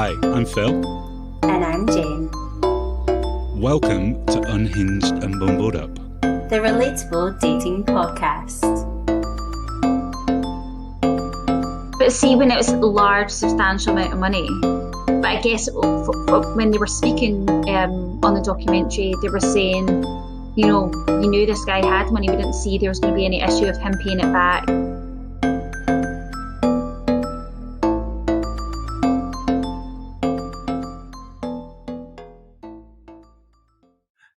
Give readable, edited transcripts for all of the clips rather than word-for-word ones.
Hi, I'm Phil. And I'm Jane. Welcome to Unhinged and Bumbled Up, the relatable dating podcast. But see, when it was a large, substantial amount of money, but I guess when they were speaking on the documentary, they were saying, you know, we knew this guy had money. We didn't see there was going to be any issue of him paying it back.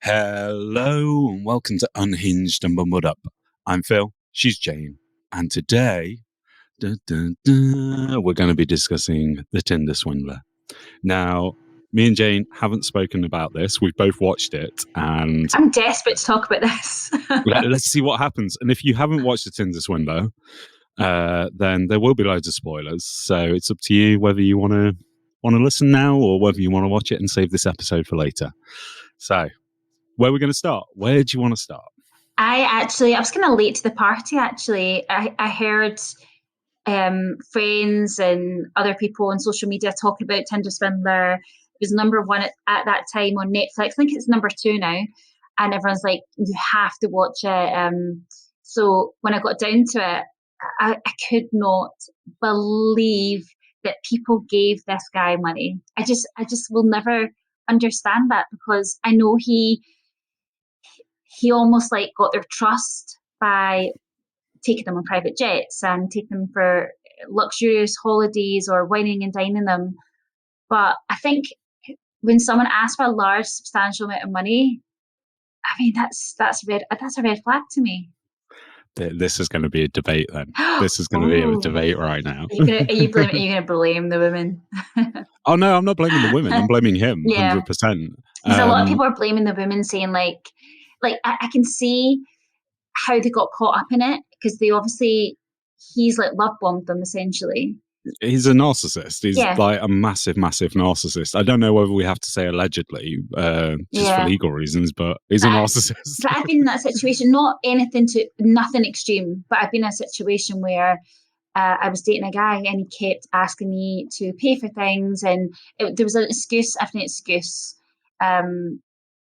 Hello and welcome to Unhinged and Bumbled Up. I'm Phil, she's Jane, and today we're going to be discussing the Tinder Swindler. Now, me and Jane haven't spoken about this. We've both watched it, and I'm desperate to talk about this. let's see what happens. And if you haven't watched the Tinder Swindler, then there will be loads of spoilers. So it's up to you whether you want to listen now or whether you want to watch it and save this episode for later. So, where are we going to start? Where do you want to start? I was kind of late to the party, actually. I heard friends and other people on social media talking about Tinder Swindler. It was number one at that time on Netflix. I think it's number 2 now. And everyone's like, you have to watch it. So when I got down to it, I could not believe that people gave this guy money. I just will never understand that, because I know he almost like got their trust by taking them on private jets and taking them for luxurious holidays or wining and dining them. But I think when someone asks for a large, substantial amount of money, I mean, that's a red flag to me. This is going to be a debate then. This is going to be a debate right now. Are you going to blame the women? Oh, no, I'm not blaming the women. I'm blaming him, 100%. Because a lot of people are blaming the women, saying like I can see how they got caught up in it, because he's like love bombed them, essentially. He's a narcissist. He's like a massive, massive narcissist. I don't know whether we have to say allegedly, just for legal reasons, but he's a narcissist. But I've been in that situation, nothing extreme, but I've been in a situation where I was dating a guy and he kept asking me to pay for things, and there was an excuse after an excuse.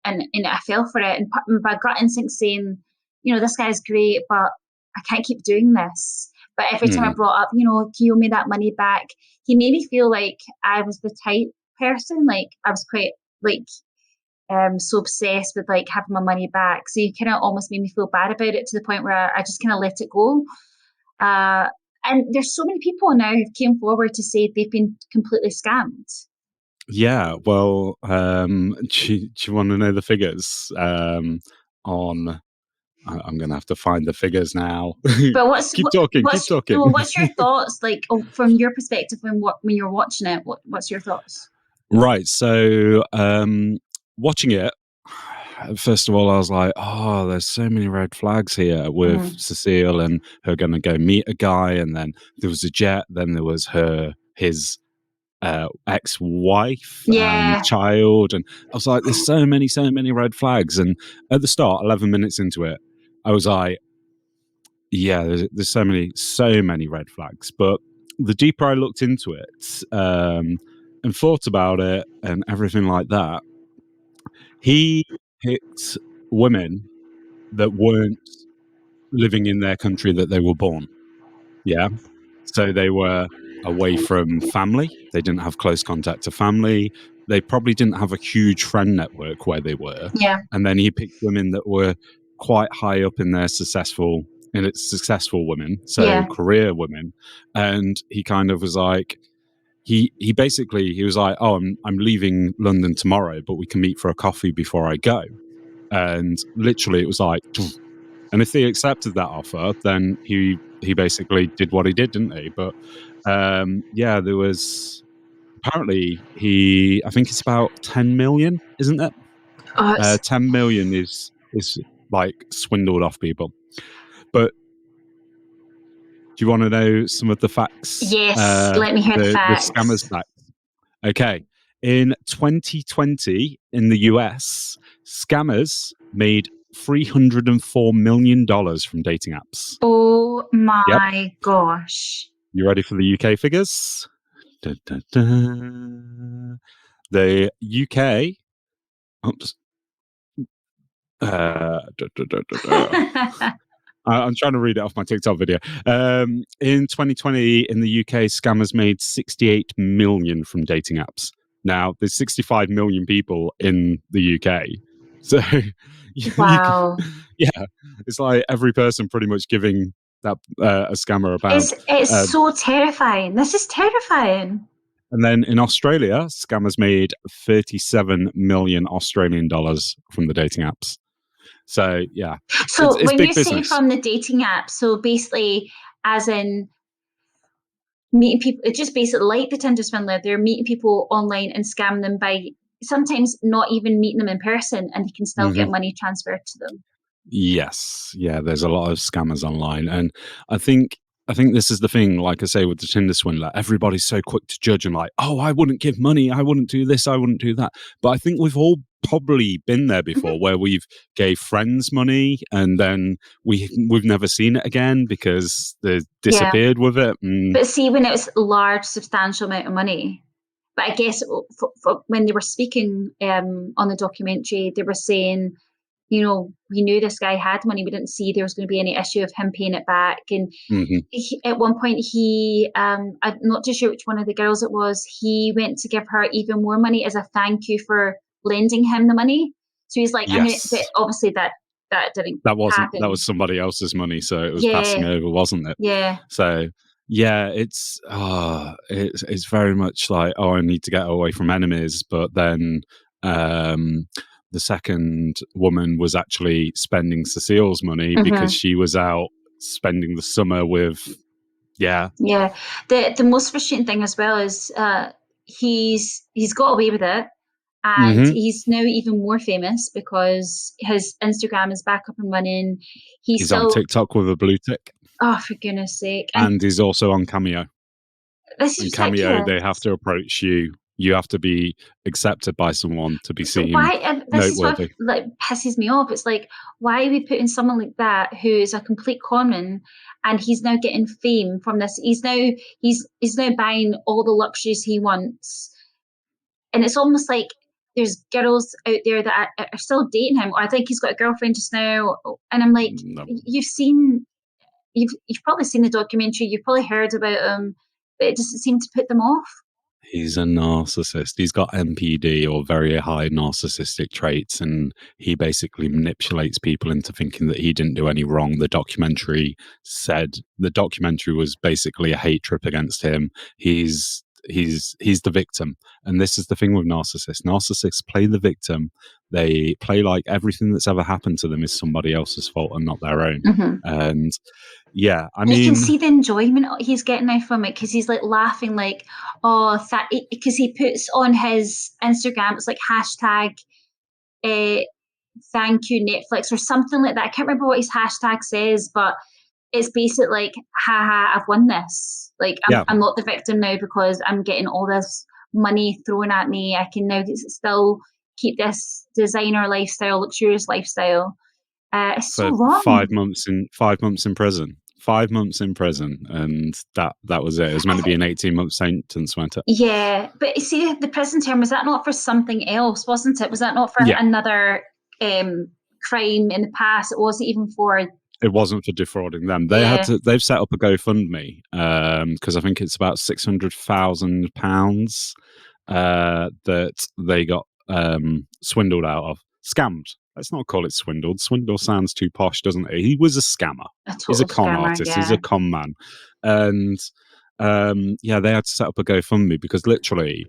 And I fell for it. And my gut instinct saying, you know, this guy's great, but I can't keep doing this. But every time I brought up, you know, can you owe me that money back? He made me feel like I was the type person, like I was quite so obsessed with like having my money back. So he kind of almost made me feel bad about it, to the point where I just kind of let it go. And there's so many people now who've came forward to say they've been completely scammed. Yeah, well, do you want to know the figures on... I'm going to have to find the figures now. But keep talking. Well, what's your thoughts, like, from your perspective when you're watching it? What's your thoughts? Right, so watching it, first of all, I was like, oh, there's so many red flags here with Cecile and her going to go meet a guy, and then there was a jet, then there was his ex-wife and child, and I was like, there's so many red flags. And at the start, 11 minutes into it, I was like, yeah, there's so many red flags. But the deeper I looked into it and thought about it and everything like that, he picked women that weren't living in their country that they were born. Yeah. So they were away from family. They didn't have close contact to family. They probably didn't have a huge friend network where they were. Yeah. And then he picked women that were quite high up in their successful women, so career women. And he kind of was like, he was like, oh, I'm leaving London tomorrow, but we can meet for a coffee before I go. And literally it was like, and if they accepted that offer, then he basically did what he did, didn't he? But there was apparently I think it's about 10 million, isn't it? 10 million is like swindled off people. But do you want to know some of the facts? Yes, let me hear the facts. The scammers facts. Okay. In 2020, in the US, scammers made $304 million from dating apps. Oh my gosh. You ready for the UK figures? Da, da, da. The UK. Oops. I'm trying to read it off my TikTok video. In 2020, in the UK, scammers made 68 million from dating apps. Now, there's 65 million people in the UK. So, Wow. yeah, it's like every person pretty much giving that a scammer a pound. It's so terrifying. This is terrifying. And then in Australia, scammers made 37 million Australian dollars from the dating apps. So, yeah. So it's when big you business. say from the dating app, so basically, as in meeting people, it's just basically like the Tinder Swindler. They're meeting people online and scam them by sometimes not even meeting them in person, and they can still get money transferred to them. Yes, yeah. There's a lot of scammers online, and I think this is the thing. Like I say, with the Tinder Swindler, everybody's so quick to judge and like, oh, I wouldn't give money, I wouldn't do this, I wouldn't do that. But I think we've all probably been there before, where we've gave friends money and then we've never seen it again because they disappeared with it. But see, when it was a large, substantial amount of money. But I guess for when they were speaking on the documentary, they were saying, we knew this guy had money. We didn't see there was going to be any issue of him paying it back. And at one point, I'm not too sure which one of the girls it was, he went to give her even more money as a thank you for lending him the money. So he's like, yes. but obviously that didn't happen. That was somebody else's money, so it was passing over, wasn't it? Yeah. So yeah, it's very much like, oh, I need to get away from enemies, but then the second woman was actually spending Cecile's money because she was out spending the summer with The most frustrating thing as well is he's got away with it, and he's now even more famous because his Instagram is back up and running. He's still on TikTok with a blue tick. Oh, for goodness sake. And he's also on Cameo. This is ridiculous. Cameo, they have to approach you. You have to be accepted by someone to be seen this is what noteworthy. Pisses me off. It's like, why are we putting someone like that who is a complete conman, and he's now getting fame from this? He's now buying all the luxuries he wants, and it's almost like there's girls out there that are still dating him, or I think he's got a girlfriend just now, and I'm like, No. You've probably seen the documentary, you've probably heard about him, but it doesn't seem to put them off. He's a narcissist. He's got MPD, or very high narcissistic traits, and he basically manipulates people into thinking that he didn't do any wrong. The documentary was basically a hate trip against him. He's the victim, and this is the thing with narcissists. Narcissists play the victim. They play like everything that's ever happened to them is somebody else's fault and not their own. And yeah, I mean, you can see the enjoyment he's getting now from it, because he's like laughing, like, because he puts on his Instagram, it's like hashtag thank you Netflix or something like that. I can't remember what his hashtag says, but it's basically like, haha, I've won this. Like, I'm not the victim now because I'm getting all this money thrown at me. I can now still keep this designer lifestyle, luxurious lifestyle. It's so wrong. 5 months in prison. 5 months in prison, and that was it. It was meant to be an 18-month sentence, wasn't it? Yeah, but you see, the prison term, was that not for something else, wasn't it? Was that not for another crime in the past? It wasn't even for... It wasn't for defrauding them. They've set up a GoFundMe because I think it's about £600,000 that they got swindled out of. Scammed. Let's not call it swindled. Swindle sounds too posh, doesn't it? He was a scammer. He's a con artist. Yeah. He's a con man. And they had to set up a GoFundMe because literally,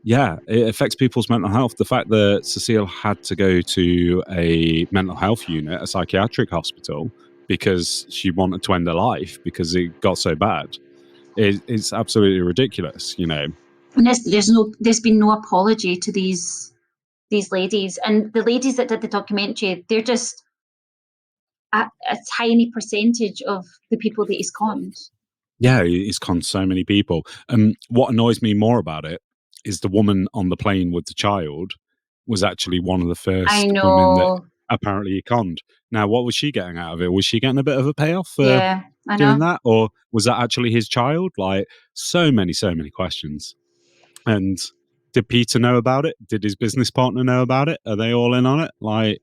it affects people's mental health. The fact that Cecile had to go to a mental health unit, a psychiatric hospital, because she wanted to end her life because it got so bad, it's absolutely ridiculous, And there's been no apology to these ladies, and the ladies that did the documentary, they're just a tiny percentage of the people that he's conned. Yeah, he's conned so many people. What annoys me more about it is the woman on the plane with the child was actually one of the first women that apparently he conned. Now, what was she getting out of it? Was she getting a bit of a payoff for doing that, or was that actually his child? Like, so many questions. And did Peter know about it? Did his business partner know about it? Are they all in on it? Like,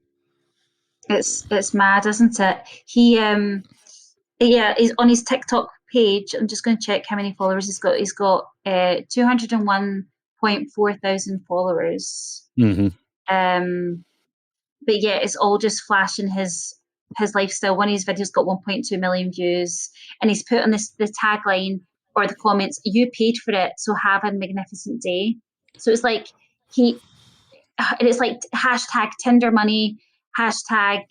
it's mad, isn't it? He he's on his TikTok page. I'm just going to check how many followers he's got. He's got 201.4 thousand followers. mm-hmm. But yeah, it's all just flashing his lifestyle. One of his videos got 1.2 million views, and he's put on the tagline or the comments, "You paid for it, so have a magnificent day." So it's like it's like hashtag Tinder money, hashtag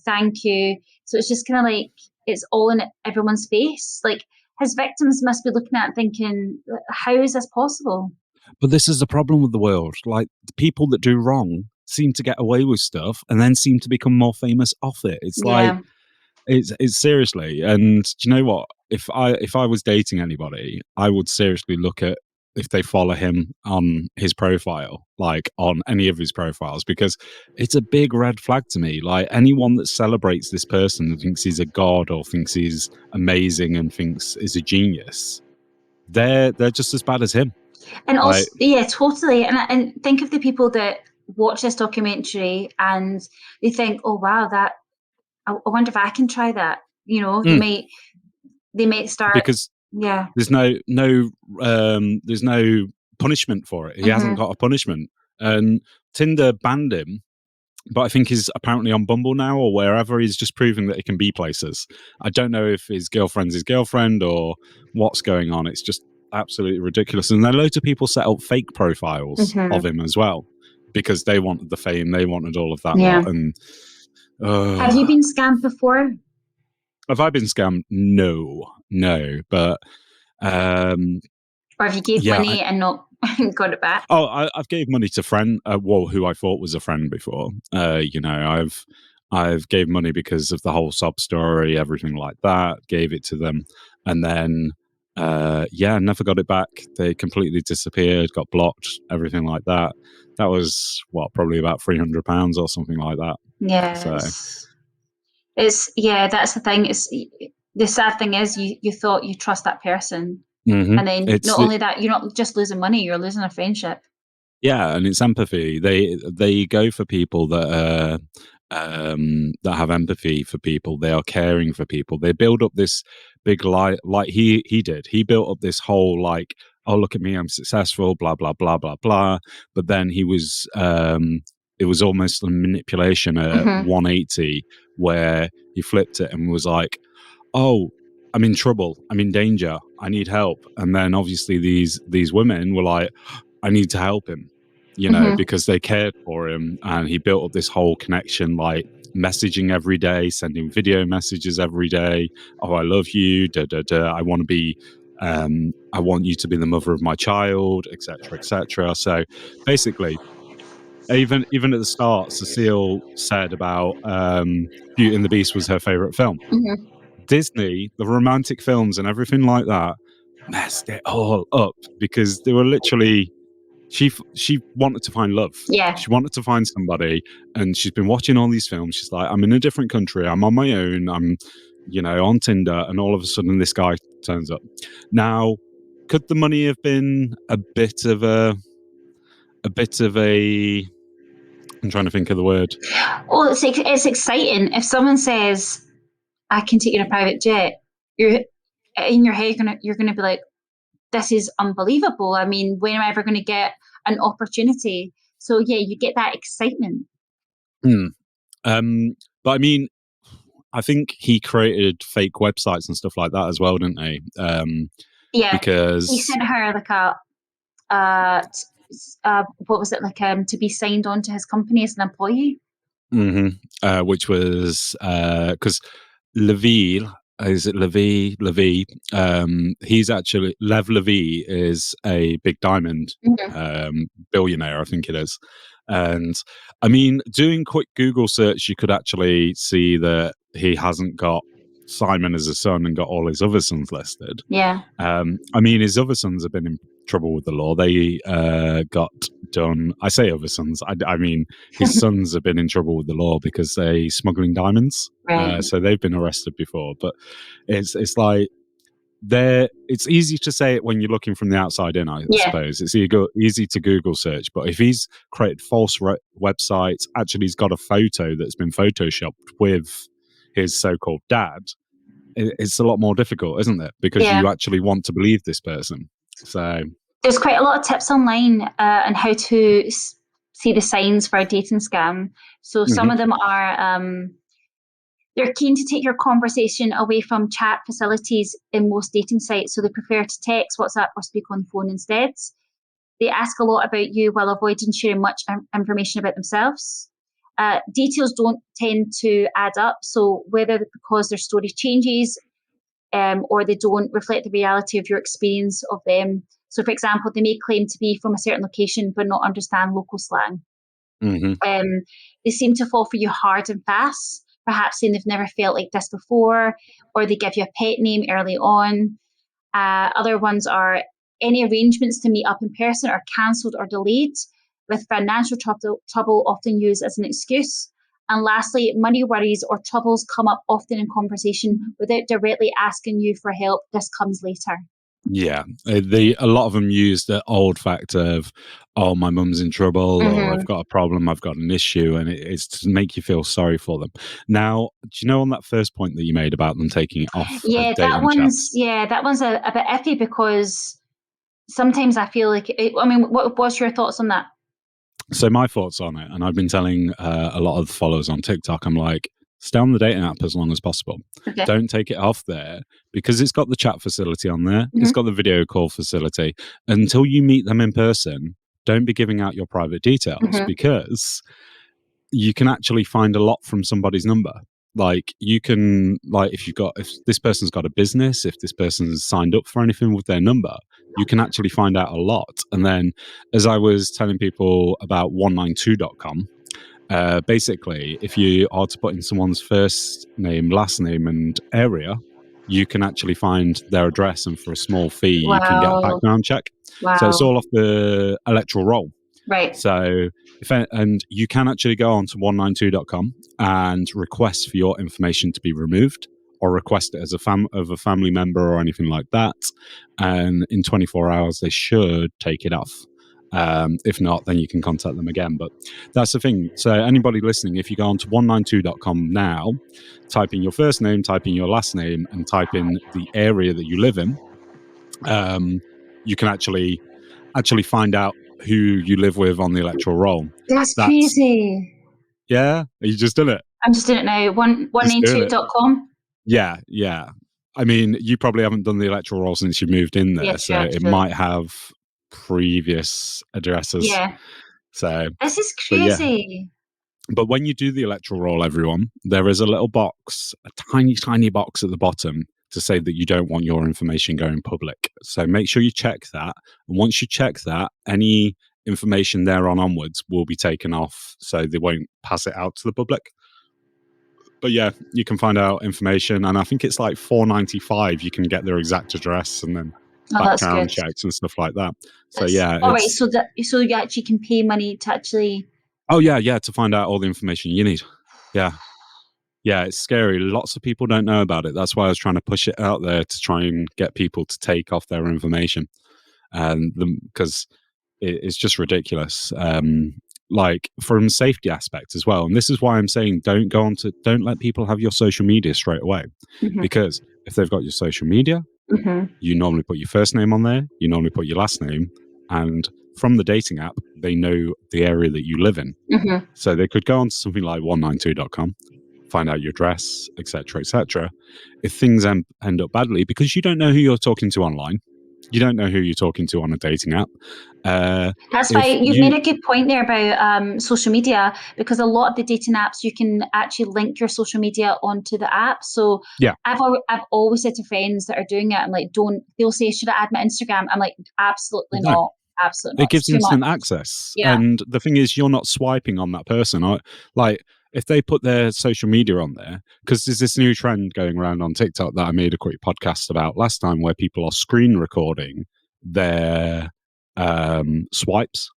thank you. So it's just kind of like it's all in everyone's face. Like his victims must be looking at it thinking, how is this possible? But this is the problem with the world. Like, the people that do wrong seem to get away with stuff and then seem to become more famous off it. It's like, it's seriously. And do you know what? If I was dating anybody, I would seriously look at if they follow him on his profile, like on any of his profiles, because it's a big red flag to me. Like, anyone that celebrates this person and thinks he's a god or thinks he's amazing and thinks he's a genius, they're just as bad as him. And also, yeah, totally. And think of the people that watch this documentary and they think, oh wow, that I wonder if I can try that. You know, they might start, because there's no punishment for it. He hasn't got a punishment, and Tinder banned him. But I think he's apparently on Bumble now or wherever. He's just proving that he can be places. I don't know if his girlfriend's his girlfriend or what's going on. It's just absolutely ridiculous. And then loads of people set up fake profiles of him as well because they wanted the fame. They wanted all of that lot. And have you been scammed before? Have I been scammed? No. But or have you gave money and not got it back? Oh, I've gave money to friend, who I thought was a friend before. I've gave money because of the whole sob story, everything like that. Gave it to them, and then never got it back. They completely disappeared, got blocked, everything like that. That was probably about £300 or something like that. Yeah. So. It's that's the thing. It's the sad thing is you thought you trust that person. Mm-hmm. And then only that, you're not just losing money, you're losing a friendship. Yeah, and it's empathy. They go for people that have empathy for people. They are caring for people. They build up this big like he did. He built up this whole like, oh, look at me, I'm successful, blah blah blah blah blah. But then he was it was almost a manipulation at 180 where he flipped it and was like, oh, I'm in trouble, I'm in danger, I need help. And then obviously these women were like, I need to help him, because they cared for him. And he built up this whole connection, like messaging every day, sending video messages every day. Oh, I love you, I want to be I want you to be the mother of my child, etc., etc. So basically, even at the start, Cecile said about Beauty and the Beast was her favorite film. Disney, the romantic films and everything like that, messed it all up because they were literally, she wanted to find love. Yeah. She wanted to find somebody, and she's been watching all these films. She's like, I'm in a different country, I'm on my own, I'm, on Tinder, and all of a sudden this guy turns up. Now, could the money have been a bit of a I'm trying to think of the word. Well, it's exciting. If someone says, I can take you in a private jet, you're in your head, you're going to be like, this is unbelievable. I mean, when am I ever going to get an opportunity? So yeah, you get that excitement. But I mean, I think he created fake websites and stuff like that as well, didn't he? Yeah, because he sent her like what was it, like to be signed on to his company as an employee. Which was because Levy, is it Levy? He's actually, Lev Levy is a big diamond billionaire, I think it is. And I mean, doing quick Google search, you could actually see that he hasn't got Simon as a son and got all his other sons listed. Yeah. I mean, his other sons have been in trouble with the law. They got done. I say other sons. I mean, his sons have been in trouble with the law because they smuggling diamonds. Right. So they've been arrested before. But it's like it's easy to say it when you're looking from the outside in. I suppose it's easy to Google search. But if he's created false websites, actually he's got a photo that's been photoshopped with his so-called dad, it's a lot more difficult, isn't it? Because you actually want to believe this person. So there's quite a lot of tips online on how to see the signs for a dating scam. So some of them are they're keen to take your conversation away from chat facilities in most dating sites. So they prefer to text, WhatsApp, or speak on the phone instead. They ask a lot about you while avoiding sharing much information about themselves. Details don't tend to add up. So whether because their story changes or they don't reflect the reality of your experience of them. So, for example, they may claim to be from a certain location but not understand local slang. They seem to fall for you hard and fast, perhaps saying they've never felt like this before, or they give you a pet name early on. Other ones are any arrangements to meet up in person are cancelled or delayed, with financial trouble often used as an excuse. And lastly, money worries or troubles come up often in conversation without directly asking you for help. This comes later. Yeah, a lot of them use the old fact of, oh, my mum's in trouble, or I've got a problem, I've got an issue, and it's to make you feel sorry for them. Now, do you know on that first point that you made about them taking it off? Yeah, that one's a bit iffy because sometimes I feel like what's your thoughts on that? So my thoughts on it, and I've been telling a lot of followers on TikTok, I'm like, stay on the dating app as long as possible. Okay. Don't take it off there because it's got the chat facility on there. It's got the video call facility. Until you meet them in person, don't be giving out your private details because you can actually find a lot from somebody's number. Like you can, like if this person's got a business, if this person's signed up for anything with their number, you can actually find out a lot. And then as I was telling people about on.We, basically, if you are to put in someone's first name, last name, and area, you can actually find their address, and for a small fee, you can get a background check. Wow. So it's all off the electoral roll. Right. So, and you can actually go on to on.We and request for your information to be removed, or request it as a family member or anything like that. And in 24 hours, they should take it off. If not, then you can contact them again. But that's the thing. So anybody listening, if you go on to on.We now, type in your first name, type in your last name, and type in the area that you live in, you can actually find out who you live with on the electoral roll. That's crazy. Yeah? You just done it? I'm just doing it now. 192.com. Yeah. I mean, you probably haven't done the electoral roll since you moved in there, so it might have previous addresses. Yeah. So this is crazy. But when you do the electoral roll, everyone, there is a little box, a tiny, tiny box at the bottom to say that you don't want your information going public. So make sure you check that. And once you check that, any information there onwards will be taken off, so they won't pass it out to the public. But yeah, you can find out information, and I think it's like $4.95. You can get their exact address and then background checks and stuff like that. So yeah. All right. So you actually can pay money to actually. Oh yeah, to find out all the information you need. Yeah, it's scary. Lots of people don't know about it. That's why I was trying to push it out there to try and get people to take off their information, and because it's just ridiculous. Like from safety aspect as well. And this is why I'm saying don't let people have your social media straight away. Because if they've got your social media, you normally put your first name on there, you normally put your last name, and from the dating app, they know the area that you live in. So they could go on to something like on.We.com, find out your address, etc., etc. If things end up badly, because you don't know who you're talking to online, you don't know who you're talking to on a dating app. That's why you've made a good point there about social media, because a lot of the dating apps, you can actually link your social media onto the app. So yeah, I've always said to friends that are doing it, I'm like, they'll say, should I add my Instagram? I'm like, absolutely not. Absolutely not. It gives instant access. Yeah. And the thing is, you're not swiping on that person. Like, if they put their social media on there, because there's this new trend going around on TikTok that I made a quick podcast about last time, where people are screen recording their swipes.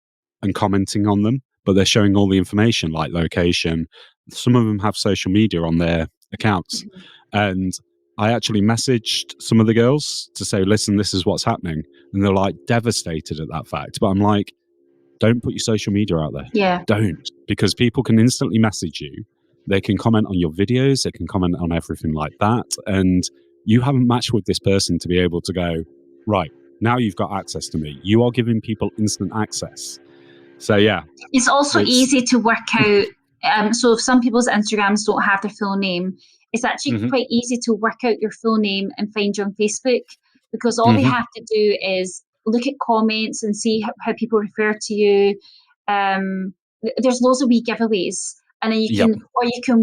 and commenting on them, but they're showing all the information like location. Some of them have social media on their accounts. And I actually messaged some of the girls to say, listen, this is what's happening. And they're like devastated at that fact. But I'm like, don't put your social media out there. Yeah. Don't, because people can instantly message you. They can comment on your videos. They can comment on everything like that. And you haven't matched with this person to be able to go, right, now you've got access to me. You are giving people instant access. So, yeah. It's also easy to work out. So if some people's Instagrams don't have their full name, it's actually quite easy to work out your full name and find you on Facebook, because all they have to do is look at comments and see how people refer to you. There's loads of wee giveaways, and then you can,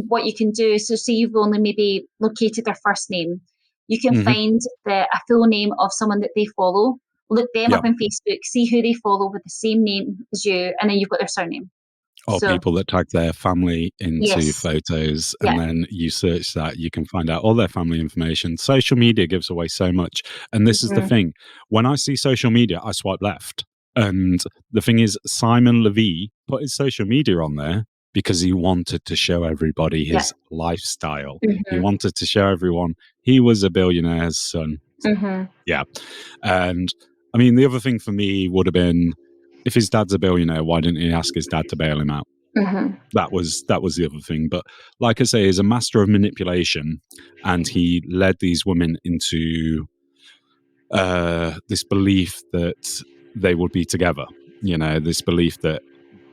what you can do. So say you've only maybe located their first name, you can find a full name of someone that they follow, look them up on Facebook, see who they follow with the same name as you, and then you've got their surname. Or people that tag their family into photos, and then you search that, you can find out all their family information. Social media gives away so much. And this is the thing. When I see social media, I swipe left. And the thing is, Simon Levy put his social media on there because he wanted to show everybody his lifestyle. He wanted to show everyone he was a billionaire's son. Yeah. And I mean, the other thing for me would have been, if his dad's a billionaire, why didn't he ask his dad to bail him out? That was the other thing. But like I say, he's a master of manipulation, and he led these women into this belief that they would be together. You know, this belief that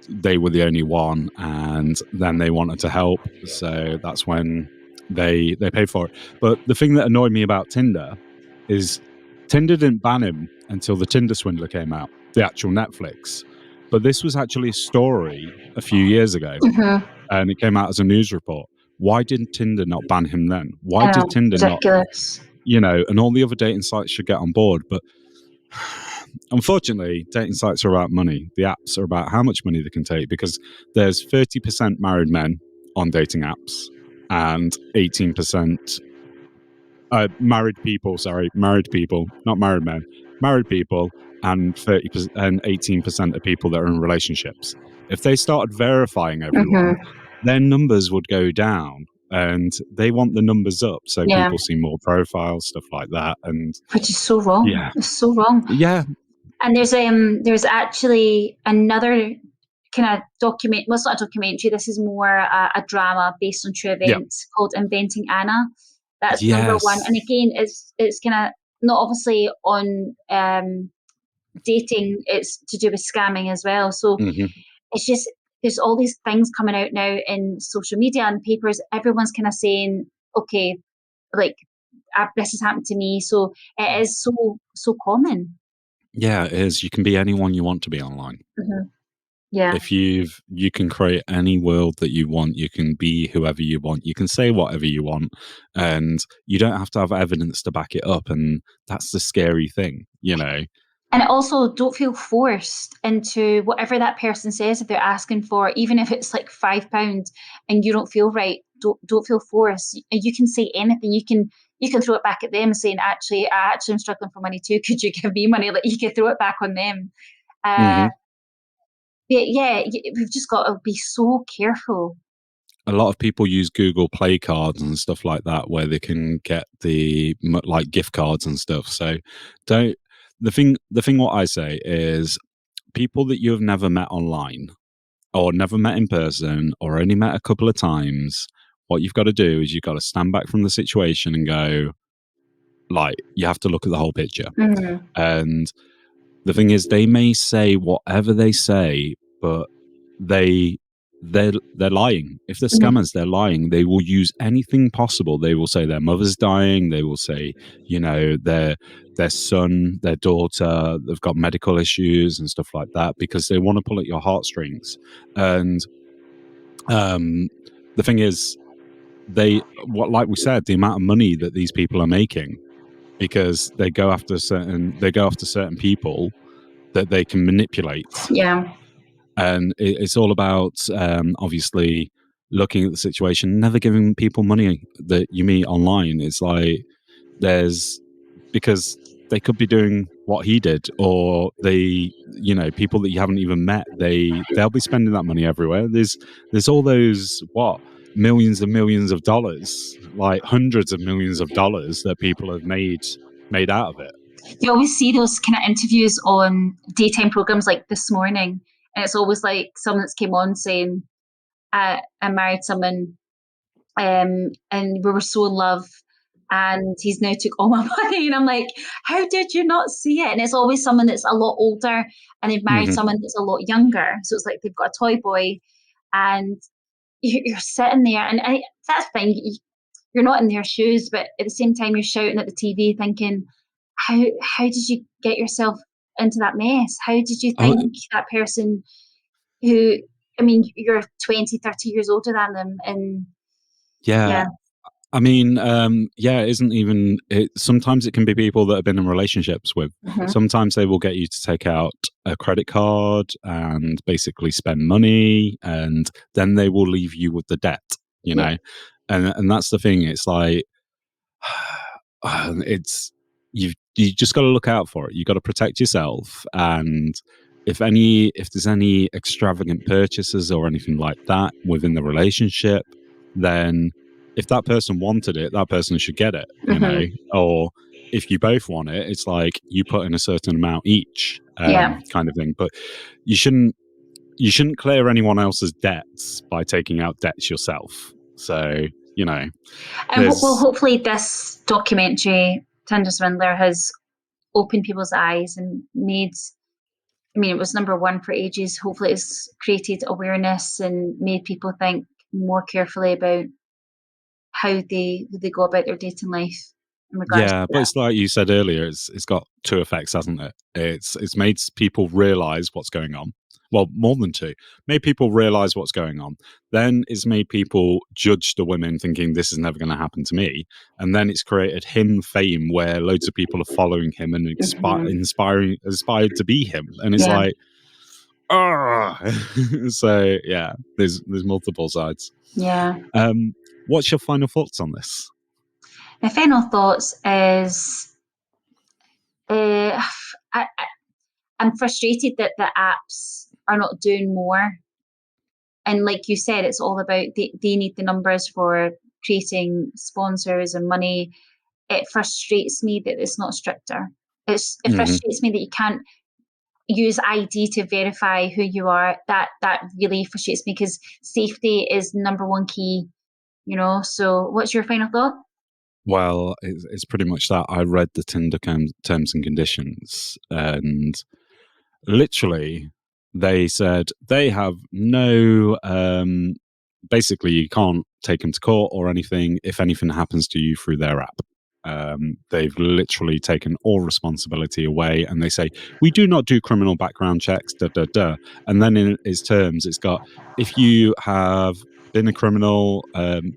they were the only one, and then they wanted to help. So that's when they paid for it. But the thing that annoyed me about Tinder is Tinder didn't ban him until the Tinder Swindler came out, the actual Netflix. But this was actually a story a few years ago, and it came out as a news report. Why didn't Tinder not ban him then? Why did Tinder ridiculous. not, you know, and all the other dating sites should get on board. But unfortunately, dating sites are about money. The apps are about how much money they can take, because there's 30% married men on dating apps and 18% married people, not married men, married people, and 30% and 18% of people that are in relationships. If they started verifying everyone, their numbers would go down, and they want the numbers up so people see more profiles, stuff like that. And which is so wrong. Yeah. It's so wrong. Yeah. And there's actually another kind of document. Well, it's not a documentary. This is more a drama based on true events called Inventing Anna. That's number one. And again, it's kind of not obviously on dating. It's to do with scamming as well. So it's just, there's all these things coming out now in social media and papers. Everyone's kind of saying, okay, like this has happened to me. So it is so common. Yeah, it is. You can be anyone you want to be online. Yeah. If you can create any world that you want, you can be whoever you want, you can say whatever you want, and you don't have to have evidence to back it up. And that's the scary thing, you know. And also, don't feel forced into whatever that person says if they're asking for, even if it's like £5 and you don't feel right. Don't feel forced. You can say anything. You can throw it back at them, saying, "Actually, I'm struggling for money too. Could you give me money?" Like, you can throw it back on them. We've just got to be so careful. A lot of people use Google Play cards and stuff like that, where they can get the like gift cards and stuff. So don't. The thing what I say is, people that you have never met online or never met in person or only met a couple of times, what you've got to do is you've got to stand back from the situation and go, like, you have to look at the whole picture. And the thing is, they may say whatever they say, but they're lying. If they're scammers, they're lying. They will use anything possible. They will say their mother's dying. They will say, you know, their son, their daughter, they've got medical issues and stuff like that, because they want to pull at your heartstrings. And the thing is, like we said, the amount of money that these people are making, because they go after certain people that they can manipulate. Yeah. And it's all about obviously looking at the situation, never giving people money that you meet online. It's like, because they could be doing what he did, or people that you haven't even met. They'll be spending that money everywhere. There's all those millions and millions of dollars, like hundreds of millions of dollars that people have made out of it. You always see those kind of interviews on daytime programs like This Morning, and it's always like someone that's came on saying, I married someone and we were so in love and he's now took all my money. And I'm like, how did you not see it? And it's always someone that's a lot older and they've married someone that's a lot younger. So it's like they've got a toy boy and you're sitting there, and that's fine. You're not in their shoes, but at the same time, you're shouting at the TV thinking, how did you get yourself into that mess? How did you think that person who, I mean, you're 20, 30 years older than them, and yeah. I mean, it isn't even. Sometimes it can be people that have been in relationships with. Sometimes they will get you to take out a credit card and basically spend money, and then they will leave you with the debt. You know, and that's the thing. It's like you just got to look out for it. You got to protect yourself, and if there's any extravagant purchases or anything like that within the relationship, then if that person wanted it, that person should get it, you know. Or if you both want it, it's like you put in a certain amount each, kind of thing. But you shouldn't clear anyone else's debts by taking out debts yourself. So, you know. And well, hopefully this documentary, Tinder Swindler, has opened people's eyes and made, I mean, it was number one for ages. Hopefully it's created awareness and made people think more carefully about how they go about their dating life. Yeah, but it's like you said earlier, it's got two effects, hasn't it? It's made people realize what's going on. Well, more than two. Made people realize what's going on. Then it's made people judge the women, thinking this is never going to happen to me. And then it's created him fame, where loads of people are following him and inspired to be him. And it's like, so yeah, there's multiple sides. Yeah. What's your final thoughts on this? My final thoughts is I'm frustrated that the apps are not doing more. And like you said, it's all about they need the numbers for creating sponsors and money. It frustrates me that it's not stricter. It frustrates me that you can't use ID to verify who you are. That really frustrates me, because safety is number one key, you know. So what's your final thought? Well, it's pretty much that. I read the Tinder terms and conditions, and literally they said they have no, basically you can't take them to court or anything if anything happens to you through their app. They've literally taken all responsibility away, and they say, we do not do criminal background checks, and then in its terms it's got, if you have been a criminal,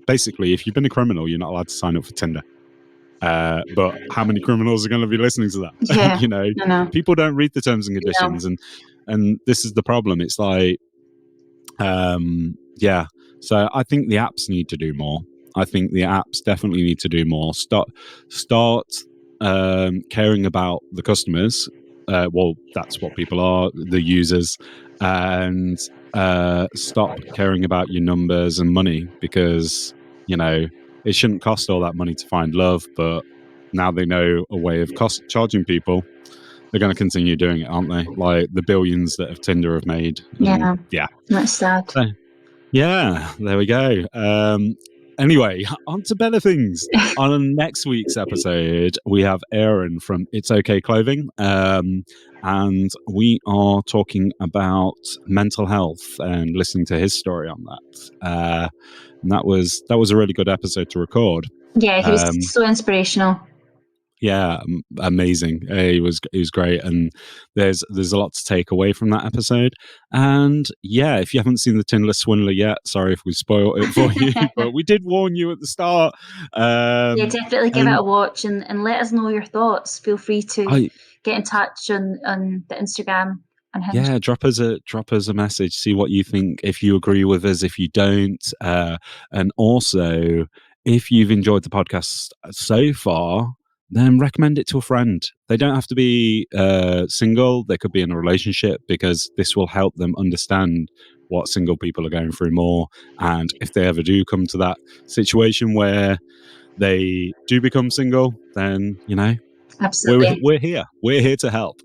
basically if you've been a criminal, you're not allowed to sign up for Tinder. But how many criminals are going to be listening to that? Yeah, you know, people don't read the terms and conditions, and this is the problem. It's like, so I think the apps need to do more. I think the apps definitely need to do more. Start caring about the customers. Well, that's what people are, the users, and stop caring about your numbers and money, because, you know, it shouldn't cost all that money to find love, but now they know a way of charging people. They're going to continue doing it, aren't they? Like the billions that Tinder have made. Yeah, that's sad. So, yeah, there we go. Anyway, on to better things. On next week's episode, we have Aaron from It's Okay Clothing, and we are talking about mental health and listening to his story on that. And that was a really good episode to record. Yeah, he was so inspirational. Yeah, amazing. He was great, and there's a lot to take away from that episode. And yeah, if you haven't seen the Tinder Swindler yet, sorry if we spoiled it for you, but we did warn you at the start. Yeah, definitely give it a watch and let us know your thoughts. Feel free to get in touch on the Instagram and Hinge. Yeah, drop us a message. See what you think. If you agree with us, if you don't, and also if you've enjoyed the podcast so far, then recommend it to a friend. They don't have to be single. They could be in a relationship, because this will help them understand what single people are going through more. And if they ever do come to that situation where they do become single, then, Absolutely. we're here. We're here to help.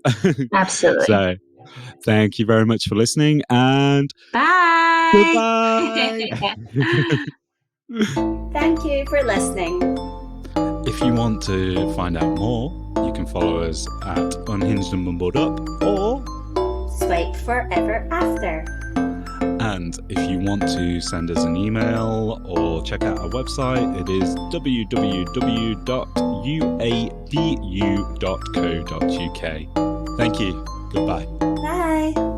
Absolutely. So thank you very much for listening, and bye. Goodbye. Thank you for listening. If you want to find out more, you can follow us at Unhinged and Mumbled Up, or Swipe forever after. And if you want to send us an email or check out our website, it is www.uadu.co.uk. Thank you. Goodbye. Bye.